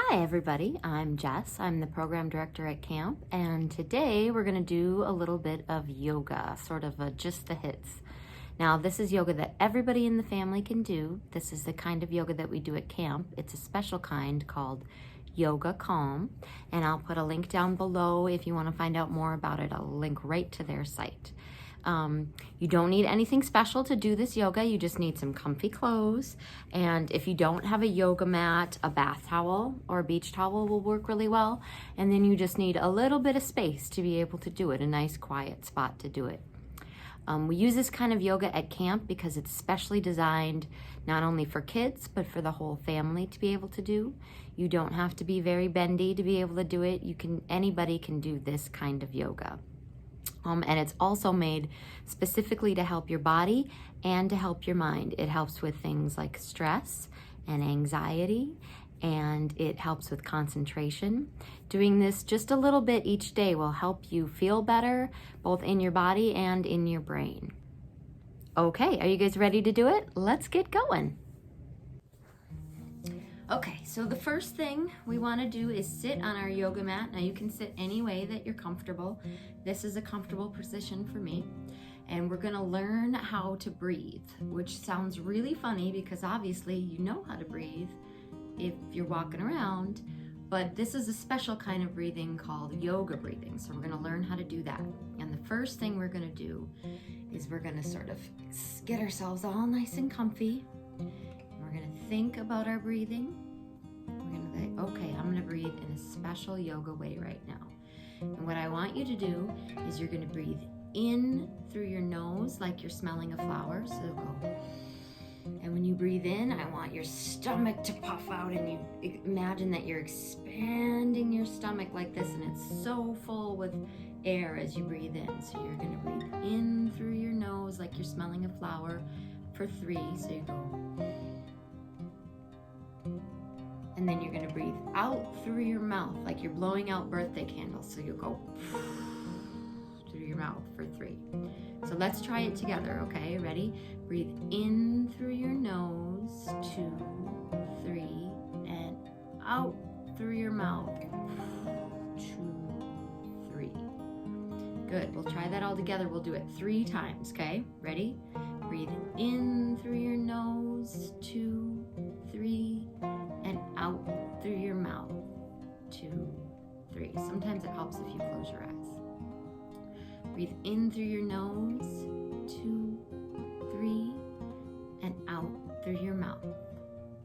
Hi everybody, I'm Jess. I'm the program director at camp, and today we're going to do a little bit of yoga, sort of a just the hits. Now this is yoga that everybody in the family can do. This is the kind of yoga that we do at camp. It's a special kind called Yoga Calm, and I'll put a link down below if you want to find out more about it. I'll link right to their site. You don't need anything special to do this yoga. You just need some comfy clothes, and if you don't have a yoga mat, a bath towel or a beach towel will work really well. And then you just need a little bit of space to be able to do it, a nice quiet spot to do it. We use this kind of yoga at camp because it's specially designed not only for kids but for the whole family to be able to do. You don't have to be very bendy to be able to do it. Anybody can do this kind of yoga. And it's also made specifically to help your body and to help your mind. It helps with things like stress and anxiety, and it helps with concentration. Doing this just a little bit each day will help you feel better, both in your body and in your brain. Okay, are you guys ready to do it? Let's get going. Okay, so the first thing we want to do is sit on our yoga mat. Now you can sit any way that you're comfortable. This is a comfortable position for me. And we're going to learn how to breathe, which sounds really funny because obviously you know how to breathe if you're walking around, but this is a special kind of breathing called yoga breathing. So we're going to learn how to do that. And the first thing we're going to do is we're going to sort of get ourselves all nice and comfy. We're going to think about our breathing. We're going to think, okay, I'm going to breathe in a special yoga way right now. And what I want you to do is you're going to breathe in through your nose like you're smelling a flower. So go. And when you breathe in, I want your stomach to puff out, and you imagine that you're expanding your stomach like this, and it's so full with air as you breathe in. So you're going to breathe in through your nose like you're smelling a flower for 3. So you go. And then you're going to breathe out through your mouth like you're blowing out birthday candles. So you'll go through your mouth for 3. So let's try it together, okay? Ready? Breathe in through your nose, 2, 3, and out through your mouth, 2, 3. Good, we'll try that all together. We'll do it 3 times, okay? Ready? Breathe in through your nose, 2, 3, and out through your mouth, 2, 3. Sometimes it helps if you close your eyes. Breathe in through your nose, 2, 3, and out through your mouth,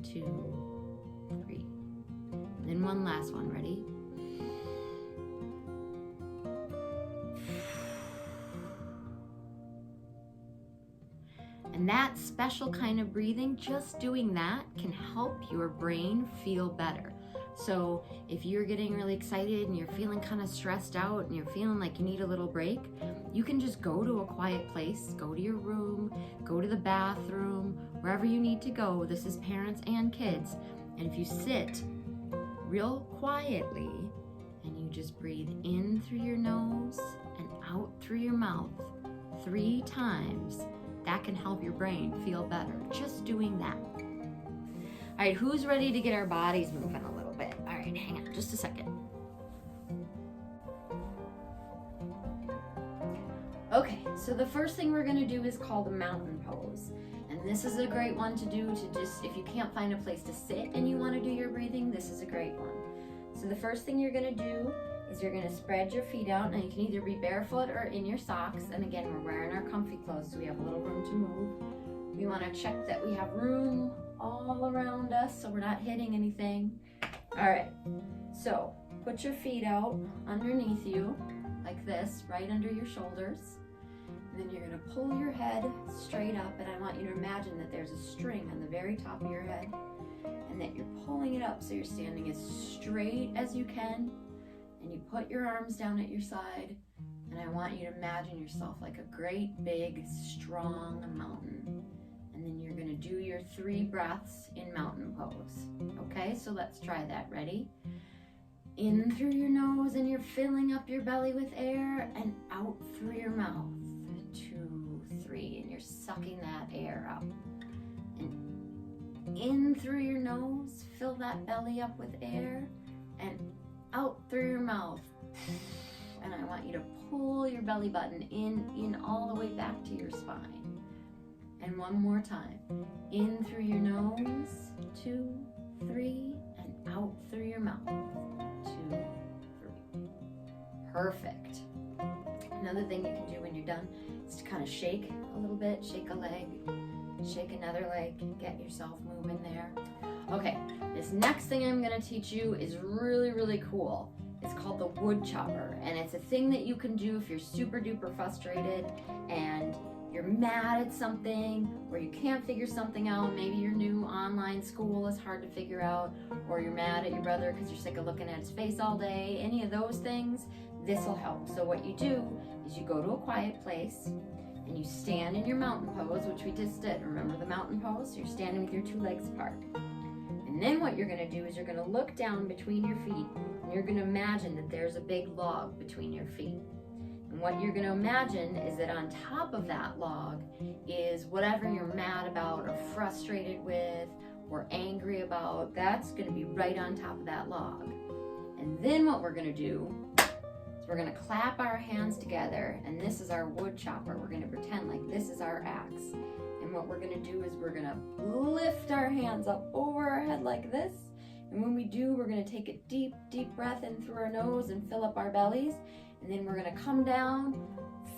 2, 3. And then one last one, ready? And that special kind of breathing, just doing that can help your brain feel better. So if you're getting really excited and you're feeling kind of stressed out and you're feeling like you need a little break, you can just go to a quiet place, go to your room, go to the bathroom, wherever you need to go. This is parents and kids. And if you sit real quietly and you just breathe in through your nose and out through your mouth 3 times, that can help your brain feel better, just doing that. All right, who's ready to get our bodies moving a little bit? All right, hang on just a second. Okay, so the first thing we're gonna do is called the mountain pose. And this is a great one to do to just, if you can't find a place to sit and you wanna do your breathing, this is a great one. So the first thing you're gonna do is you're gonna spread your feet out. Now you can either be barefoot or in your socks. And again, we're wearing our comfy clothes, so we have a little room to move. We wanna check that we have room all around us so we're not hitting anything. All right, so put your feet out underneath you like this, right under your shoulders. And then you're gonna pull your head straight up, and I want you to imagine that there's a string on the very top of your head and that you're pulling it up so you're standing as straight as you can. And you put your arms down at your side, and I want you to imagine yourself like a great big strong mountain. And then you're gonna do your 3 breaths in mountain pose. Okay, so let's try that. Ready? In through your nose and you're filling up your belly with air, and out through your mouth, 2, 3, and you're sucking that air up. And in through your nose, fill that belly up with air, and out through your mouth. And I want you to pull your belly button in all the way back to your spine. And one more time. In through your nose, 2, 3, and out through your mouth, 2, 3. Perfect. Another thing you can do when you're done is to kind of shake a little bit, shake a leg, shake another leg, get yourself moving there. Okay, this next thing I'm gonna teach you is really, really cool. It's called the wood chopper, and it's a thing that you can do if you're super duper frustrated and you're mad at something, or you can't figure something out. Maybe your new online school is hard to figure out, or you're mad at your brother because you're sick of looking at his face all day. Any of those things, this will help. So what you do is you go to a quiet place and you stand in your mountain pose, which we just did. Remember the mountain pose? So you're standing with your 2 legs apart. And then what you're gonna do is you're gonna look down between your feet and you're gonna imagine that there's a big log between your feet. And what you're gonna imagine is that on top of that log is whatever you're mad about or frustrated with or angry about, that's gonna be right on top of that log. And then what we're gonna do is we're gonna clap our hands together, and this is our wood chopper. We're gonna pretend like this is our axe. And what we're gonna do is we're gonna lift our hands up over our head like this. And when we do, we're gonna take a deep, deep breath in through our nose and fill up our bellies. And then we're gonna come down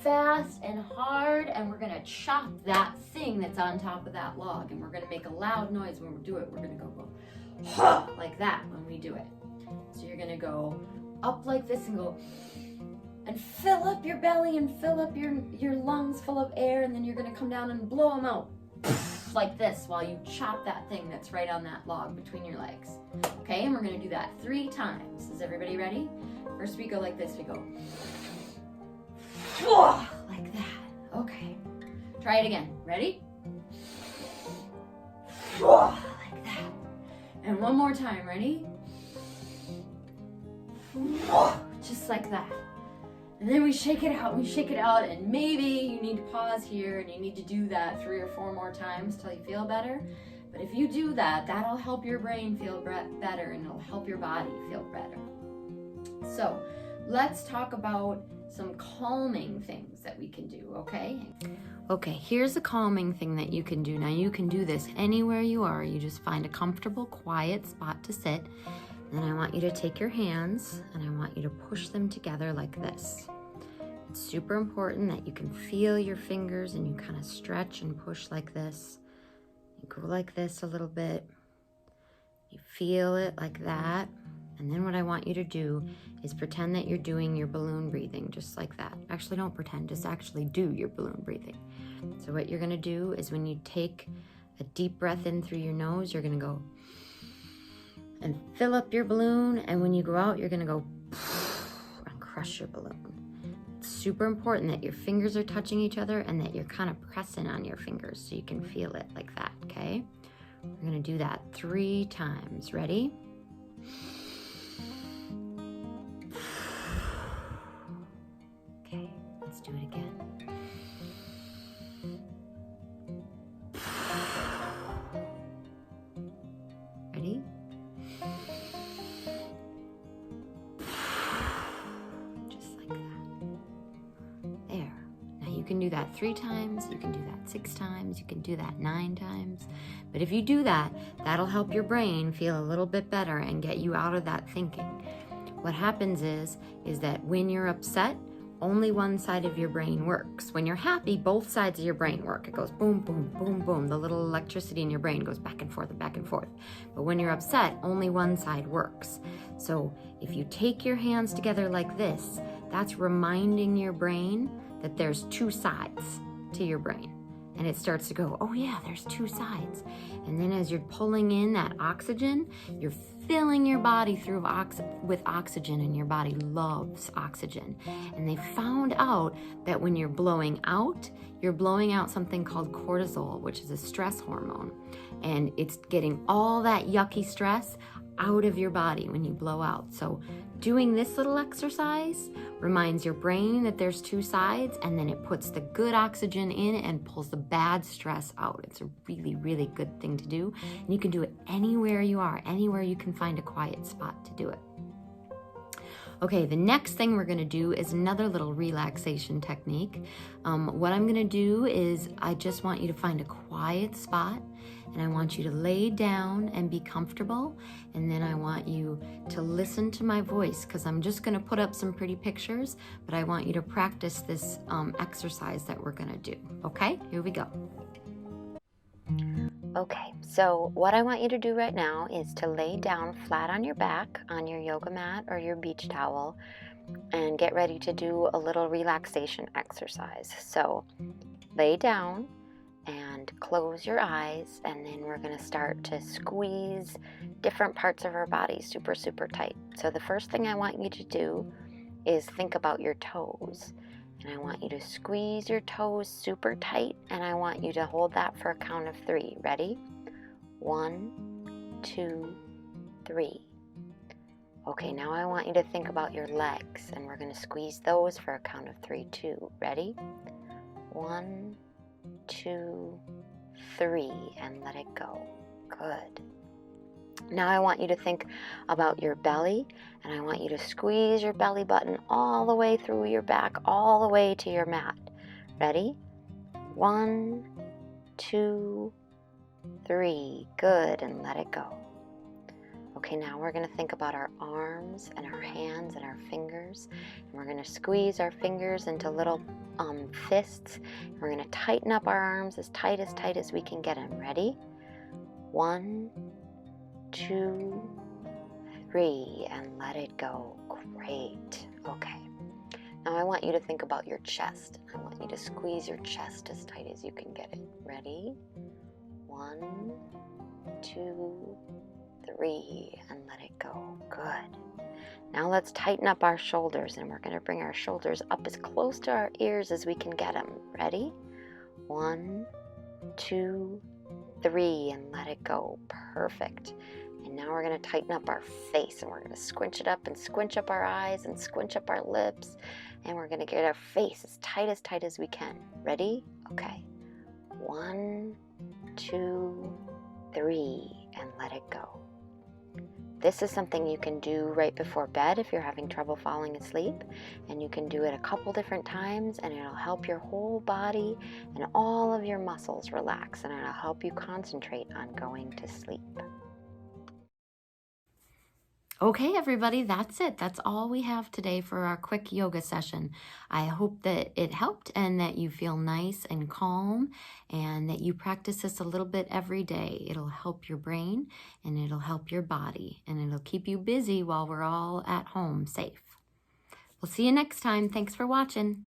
fast and hard, and we're gonna chop that thing that's on top of that log. And we're gonna make a loud noise when we do it. We're gonna go ha, like that when we do it. So you're gonna go up like this and go and fill up your belly and fill up your lungs full of air, and then you're gonna come down and blow them out like this while you chop that thing that's right on that log between your legs. Okay, and we're gonna do that 3 times. Is everybody ready? First we go like this, we go like that. Okay, try it again. Ready? Like that. And one more time, ready? Just like that. And then we shake it out, and maybe you need to pause here and you need to do that 3 or 4 more times till you feel better. But if you do that, that'll help your brain feel better, and it'll help your body feel better. So let's talk about some calming things that we can do, okay? Okay, here's a calming thing that you can do. Now you can do this anywhere you are. You just find a comfortable, quiet spot to sit. And I want you to take your hands and I want you to push them together like this. It's super important that you can feel your fingers and you kind of stretch and push like this. You go like this a little bit. You feel it like that. And then what I want you to do is pretend that you're doing your balloon breathing, just like that. Actually, don't pretend, just actually do your balloon breathing. So what you're gonna do is when you take a deep breath in through your nose, you're gonna go and fill up your balloon, and when you go out, you're gonna go and crush your balloon. It's super important that your fingers are touching each other and that you're kind of pressing on your fingers so you can feel it like that, okay? We're gonna do that 3 times. Ready? Okay, let's do it again. Ready? Just like that. There. Now you can do that 3 times, you can do that 6 times, you can do that 9 times. But if you do that, that'll help your brain feel a little bit better and get you out of that thinking. What happens is that when you're upset, only one side of your brain works. When you're happy, both sides of your brain work. It goes boom, boom, boom, boom. The little electricity in your brain goes back and forth and back and forth. But when you're upset, only one side works. So if you take your hands together like this, that's reminding your brain that there's 2 sides to your brain. And it starts to go, oh yeah, there's 2 sides. And then as you're pulling in that oxygen, you're filling your body through with oxygen, and your body loves oxygen. And they found out that when you're blowing out something called cortisol, which is a stress hormone. And it's getting all that yucky stress out of your body when you blow out. So Doing this little exercise reminds your brain that there's two sides, and then it puts the good oxygen in and pulls the bad stress out. It's a really, really good thing to do. And you can do it anywhere you are, anywhere you can find a quiet spot to do it. Okay, the next thing we're gonna do is another little relaxation technique. What I'm gonna do is I just want you to find a quiet spot, and I want you to lay down and be comfortable, and then I want you to listen to my voice, because I'm just gonna put up some pretty pictures, but I want you to practice this exercise that we're gonna do. Okay, here we go. Okay, so what I want you to do right now is to lay down flat on your back on your yoga mat or your beach towel and get ready to do a little relaxation exercise. So lay down and close your eyes, and then we're going to start to squeeze different parts of our body super, super tight. So the first thing I want you to do is think about your toes. And I want you to squeeze your toes super tight, and I want you to hold that for a count of 3. Ready? 1, 2, 3. Okay, now I want you to think about your legs, and we're going to squeeze those for a count of 3 too. Ready? 1, 2, 3, and let it go. Good. Now I want you to think about your belly, and I want you to squeeze your belly button all the way through your back, all the way to your mat. Ready? 1, 2, 3. Good, and let it go. Okay, now we're going to think about our arms and our hands and our fingers. And we're going to squeeze our fingers into little fists. We're going to tighten up our arms as tight as we can get them. Ready? 1, 2, 3, and let it go. Great. Okay. Now I want you to think about your chest. I want you to squeeze your chest as tight as you can get it. Ready? 1, 2, 3, and let it go. Good. Now let's tighten up our shoulders, and we're going to bring our shoulders up as close to our ears as we can get them. Ready? 1, 2, 3, and let it go. Perfect. And now we're going to tighten up our face, and we're going to squinch it up and squinch up our eyes and squinch up our lips, and we're going to get our face as tight as we can. Ready? Okay. 1, 2, 3, and let it go. This is something you can do right before bed if you're having trouble falling asleep, and you can do it a couple different times, and it'll help your whole body and all of your muscles relax, and it'll help you concentrate on going to sleep. Okay, everybody, that's it. That's all we have today for our quick yoga session. I hope that it helped and that you feel nice and calm, and that you practice this a little bit every day. It'll help your brain, and it'll help your body, and it'll keep you busy while we're all at home safe. We'll see you next time. Thanks for watching.